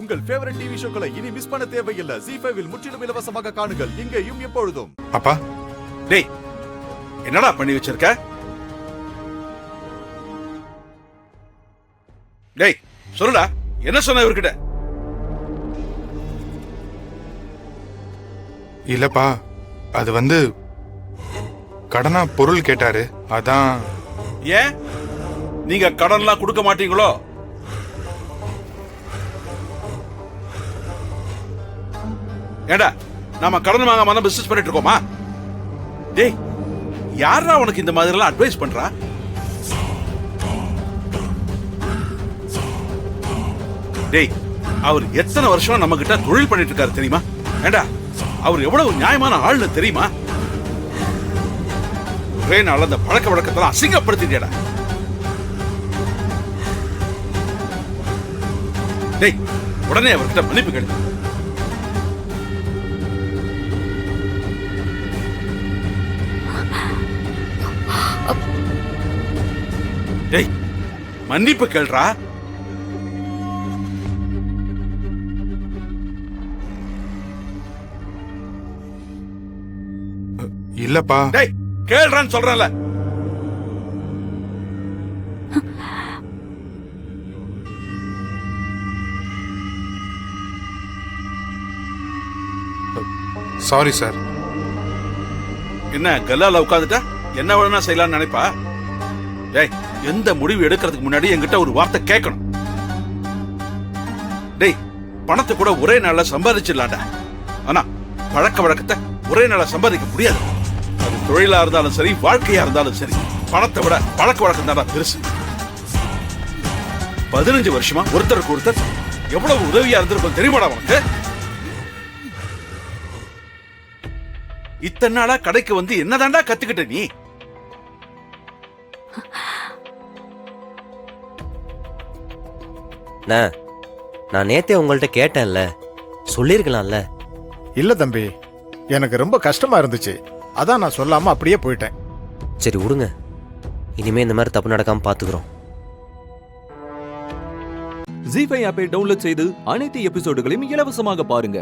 உங்கள் favourite TV ஷோக்களை இனி miss பண்ண தேவையில்லை. ZEE5 இல் முற்றிலும் இலவசமாக காணுங்கள். இங்கேயும் எப்பொழுதும். அப்பா, டேய் என்னடா பண்ணி வச்சிருக்க? டேய் சொல்லுடா, என்ன சொன்ன இவர்கிட்ட? இல்லப்பா, அது கடனா பொருள் கேட்டாரு, அதான். ஏன் நீங்க கடன்லாம் கொடுக்க மாட்டீங்களோ? ஏண்டா நாம கடன் வாங்காம பிசினஸ் பண்ணிட்டு இருக்கோமா? டேய் யாரா உனக்கு இந்த மாதிரி எல்லாம் அட்வைஸ் பண்றா? டேய் அவர் எத்தனை வருஷம் நம்ம கிட்ட தொழில் பண்ணிட்டு இருக்காரு தெரியுமா? ஏண்டா அவர் எவ்வளவு நியாயமான ஆள்னு தெரியுமா? ஒரே நாள் அந்த பழக்க வழக்கத்தெல்லாம் அசிங்கப்படுத்திட்டேடா. டேய் உடனே அவர்கிட்ட மன்னிப்பு கேளு. டேய் மன்னிப்பு கேள்றா. இல்லப்பா. டேய் கேள்றான்னு சொல்றேன்ல. Sorry sir. என்ன கல்லால உட்காந்துட்டா என்ன வேணா செய்யலாம்னு நினைப்பா? டேய் எந்த முடிவு எடுக்கிறதுக்கு முன்னாடி என்கிட்ட ஒரு வார்த்தை கேட்கணும். டேய் பணத்தை கூட ஒரே நாள்ல சம்பாதிச்சிடலாம்டா. ஆனா பழக்க வழக்கத்தை ஒரே நாள்ல சம்பாதிக்க முடியாது. அது தொழிலா இருந்தாலும் சரி, வாழ்க்கையா இருந்தாலும் சரி, பணத்தை விட பழக்க வழக்கம் தான் பெருசு. 15 வருஷமா ஒருத்தருக்கு ஒருத்தர் எவ்வளவு உதவியா இருந்திருக்கும் தெரியுமாடா உனக்கு? இத்தனை நாளா கடைக்கு வந்து என்னதாண்டா கத்துக்கிட்ட நீ? நான் நேத்தே உங்கள்ட்ட கேட்டேன்ல, சொல்லிருக்கலாம்ல. இல்ல தம்பி, எனக்கு ரொம்ப கஷ்டமா இருந்துச்சு, அதான் நான் சொல்லாம அப்படியே போயிட்டேன். சரி விடுங்க, இனிமே இந்த மாதிரி தப்பு நடக்காம பாத்துக்கிறோம். ZEE5 ஆப்பை டவுன்லோட் செய்து அனைத்து எபிசோடுகளையும் இலவசமாக பாருங்க.